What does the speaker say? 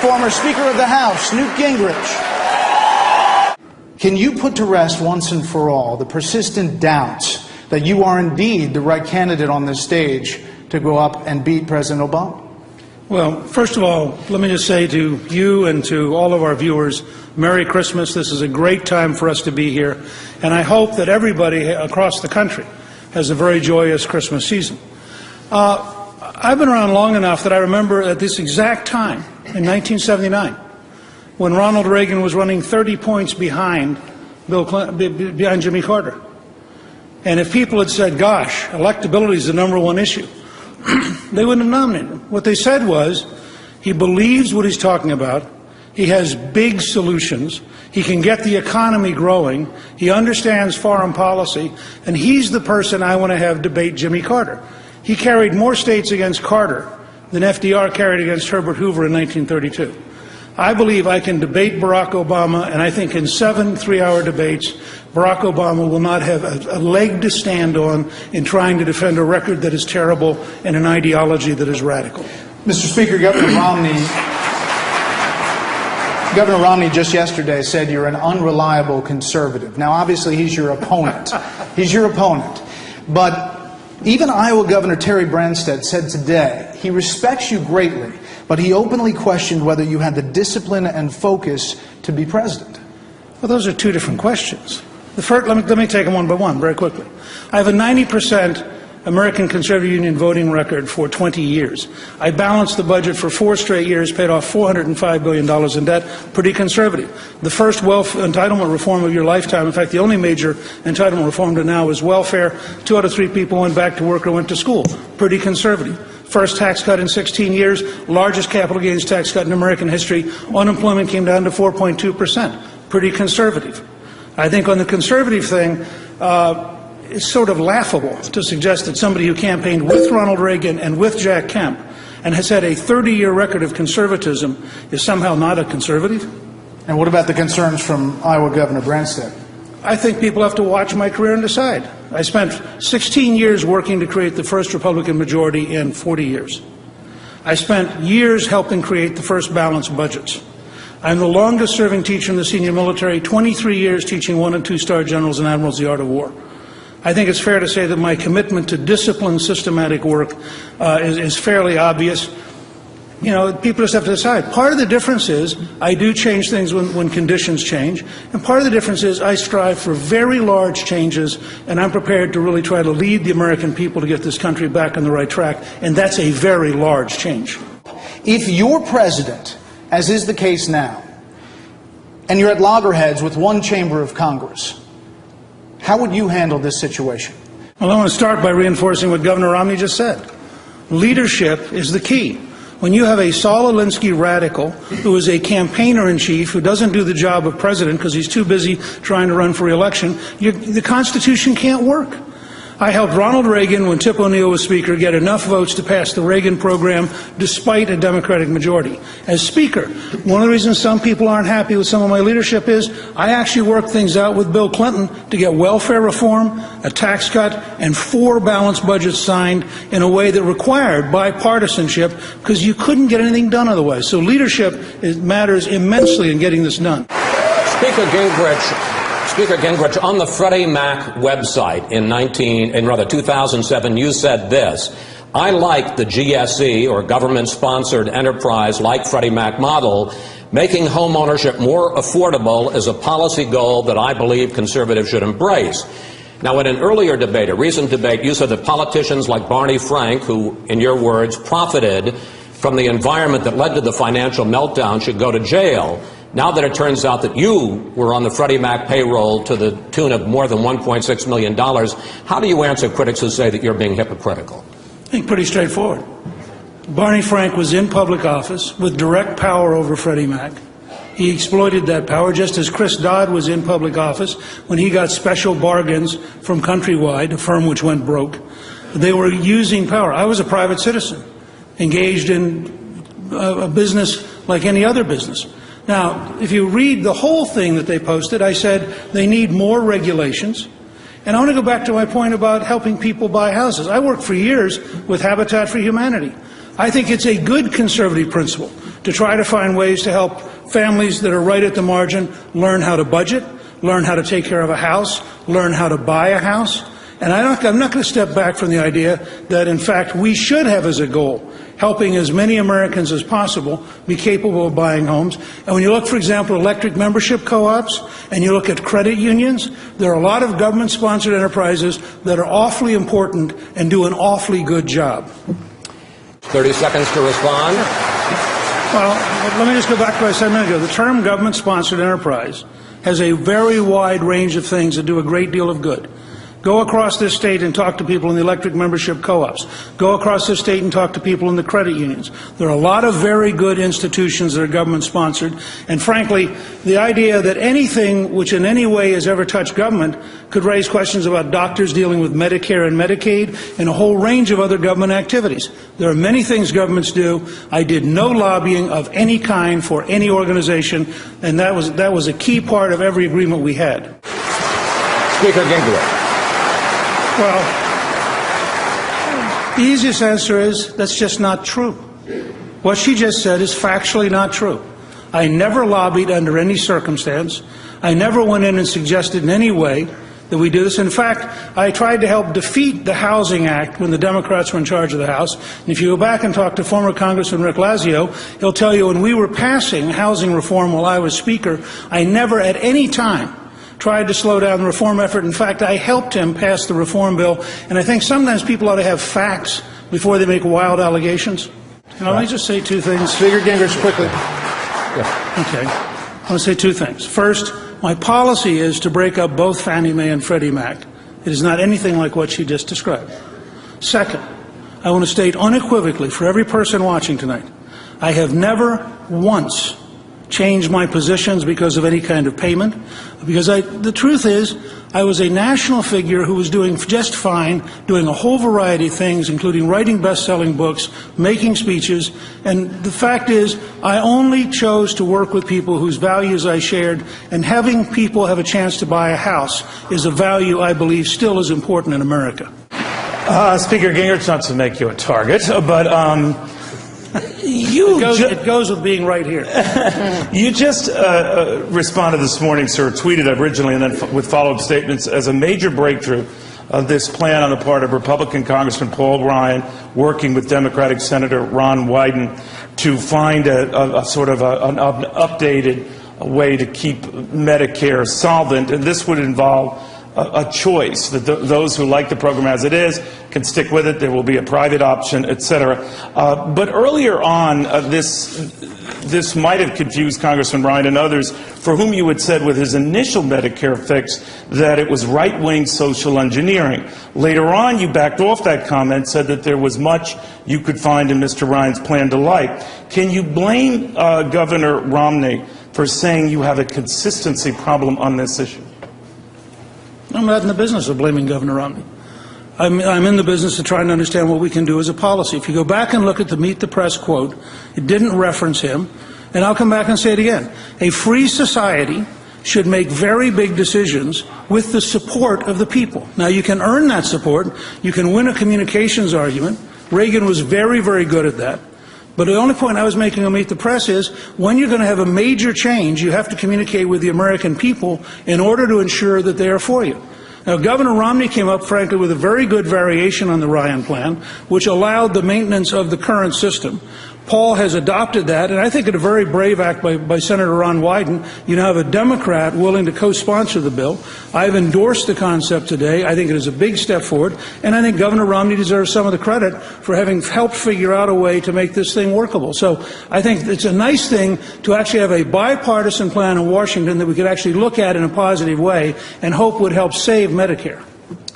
former Speaker of the House, Newt Gingrich. Can you put to rest once and for all the persistent doubts that you are indeed the right candidate on this stage to go up and beat President Obama? Well, first of all, let me just say to you and to all of our viewers, Merry Christmas. This is a great time for us to be here, and I hope that everybody across the country has a very joyous Christmas season. I've been around long enough that I remember at this exact time, in 1979, when Ronald Reagan was running 30 points behind behind Jimmy Carter. And if people had said, gosh, electability is the #1 issue, they wouldn't have nominated him. What they said was, he believes what he's talking about, he has big solutions, he can get the economy growing, he understands foreign policy, and he's the person I want to have debate Jimmy Carter. He carried more states against Carter than FDR carried against Herbert Hoover in 1932. I believe I can debate Barack Obama, and I think in 7 3-hour debates, Barack Obama will not have a leg to stand on in trying to defend a record that is terrible and an ideology that is radical. Mr. Speaker, Governor Romney just yesterday said you're an unreliable conservative. Now, obviously, he's your opponent. He's your opponent. But even Iowa Governor Terry Branstad said today he respects you greatly, but he openly questioned whether you had the discipline and focus to be president. Well, those are two different questions. The first, let me take them one by one very quickly. I have a 90% American Conservative Union voting record for 20 years. I balanced the budget for 4 straight years, paid off $405 billion in debt, pretty conservative. The first wealth entitlement reform of your lifetime, in fact, the only major entitlement reform to now is welfare. 2 out of 3 people went back to work or went to school, pretty conservative. First tax cut in 16 years, largest capital gains tax cut in American history. Unemployment came down to 4.2%, pretty conservative. I think on the conservative thing, it's sort of laughable to suggest that somebody who campaigned with Ronald Reagan and with Jack Kemp and has had a 30-year record of conservatism is somehow not a conservative. And what about the concerns from Iowa Governor Branstad? I think people have to watch my career and decide. I spent 16 years working to create the first Republican majority in 40 years. I spent years helping create the first balanced budgets. I'm the longest-serving teacher in the senior military, 23 years teaching 1- and 2-star generals and admirals the art of war. I think it's fair to say that my commitment to disciplined, systematic work is fairly obvious. You know, people just have to decide. Part of the difference is I do change things when conditions change, and part of the difference is I strive for very large changes, and I'm prepared to really try to lead the American people to get this country back on the right track, and that's a very large change. If you're president, as is the case now, and you're at loggerheads with one chamber of Congress, how would you handle this situation? Well, I want to start by reinforcing what Governor Romney just said. Leadership is the key. When you have a Saul Alinsky radical who is a campaigner-in-chief who doesn't do the job of president because he's too busy trying to run for re-election, the Constitution can't work. I helped Ronald Reagan, when Tip O'Neill was Speaker, get enough votes to pass the Reagan program despite a Democratic majority. As Speaker, one of the reasons some people aren't happy with some of my leadership is I actually worked things out with Bill Clinton to get welfare reform, a tax cut, and 4 balanced budgets signed in a way that required bipartisanship because you couldn't get anything done otherwise. So leadership matters immensely in getting this done. Speaker Gingrich, on the Freddie Mac website in 2007, you said this: I like the GSE, or government-sponsored enterprise like Freddie Mac model. Making home ownership more affordable is a policy goal that I believe conservatives should embrace. Now, in an earlier debate, a recent debate, you said that politicians like Barney Frank, who, in your words, profited from the environment that led to the financial meltdown, should go to jail. Now that it turns out that you were on the Freddie Mac payroll to the tune of more than $1.6 million, how do you answer critics who say that you're being hypocritical? I think pretty straightforward. Barney Frank was in public office with direct power over Freddie Mac. He exploited that power, just as Chris Dodd was in public office when he got special bargains from Countrywide, a firm which went broke. They were using power. I was a private citizen, engaged in a business like any other business. Now, if you read the whole thing that they posted, I said they need more regulations. And I want to go back to my point about helping people buy houses. I worked for years with Habitat for Humanity. I think it's a good conservative principle to try to find ways to help families that are right at the margin learn how to budget, learn how to take care of a house, learn how to buy a house. And I'm not going to step back from the idea that, in fact, we should have as a goal helping as many Americans as possible be capable of buying homes. And when you look, for example, at electric membership co-ops, and you look at credit unions, there are a lot of government-sponsored enterprises that are awfully important and do an awfully good job. 30 seconds to respond. Well, let me just go back to what I said a minute ago. The term government-sponsored enterprise has a very wide range of things that do a great deal of good. Go across this state and talk to people in the electric membership co-ops. Go across this state and talk to people in the credit unions. There are a lot of very good institutions that are government-sponsored, and frankly, the idea that anything which in any way has ever touched government could raise questions about doctors dealing with Medicare and Medicaid and a whole range of other government activities. There are many things governments do. I did no lobbying of any kind for any organization, and that was a key part of every agreement we had. Speaker Gingrich. Well, the easiest answer is that's just not true. What she just said is factually not true. I never lobbied under any circumstance. I never went in and suggested in any way that we do this. In fact, I tried to help defeat the Housing Act when the Democrats were in charge of the House. And if you go back and talk to former Congressman Rick Lazio, he'll tell you when we were passing housing reform while I was Speaker, I never at any time tried to slow down the reform effort. In fact, I helped him pass the reform bill, and I think sometimes people ought to have facts before they make wild allegations. Let me just say two things. Speaker Gingrich, quickly. Okay. I want to say two things. First, my policy is to break up both Fannie Mae and Freddie Mac. It is not anything like what she just described. Second, I want to state unequivocally for every person watching tonight, I have never once changed my positions because of any kind of payment, because the truth is I was a national figure who was doing just fine, doing a whole variety of things, including writing best-selling books, making speeches, and the fact is I only chose to work with people whose values I shared, and having people have a chance to buy a house is a value I believe still is important in America. Speaker Gingrich, not to make you a target, but it goes with being right here. You just responded this morning, sir, tweeted originally and then with follow-up statements as a major breakthrough of this plan on the part of Republican Congressman Paul Ryan working with Democratic Senator Ron Wyden to find a sort of an updated way to keep Medicare solvent, and this would involve a choice that those who like the program as it is can stick with it. There will be a private option, etc. But earlier on, this might have confused Congressman Ryan and others, for whom you had said with his initial Medicare fix that it was right-wing social engineering. Later on, you backed off that comment, said that there was much you could find in Mr. Ryan's plan to like. Can you blame Governor Romney for saying you have a consistency problem on this issue? I'm not in the business of blaming Governor Romney. I'm in the business of trying to understand what we can do as a policy. If you go back and look at the Meet the Press quote, it didn't reference him, and I'll come back and say it again. A free society should make very big decisions with the support of the people. Now, you can earn that support. You can win a communications argument. Reagan was very, very good at that. But the only point I was making on Meet the Press is when you're going to have a major change, you have to communicate with the American people in order to ensure that they are for you. Now, Governor Romney came up, frankly, with a very good variation on the Ryan plan, which allowed the maintenance of the current system. Paul has adopted that, and I think it a very brave act by Senator Ron Wyden. You now have a Democrat willing to co-sponsor the bill. I've endorsed the concept today. I think it is a big step forward, and I think Governor Romney deserves some of the credit for having helped figure out a way to make this thing workable. So I think it's a nice thing to actually have a bipartisan plan in Washington that we could actually look at in a positive way and hope would help save Medicare.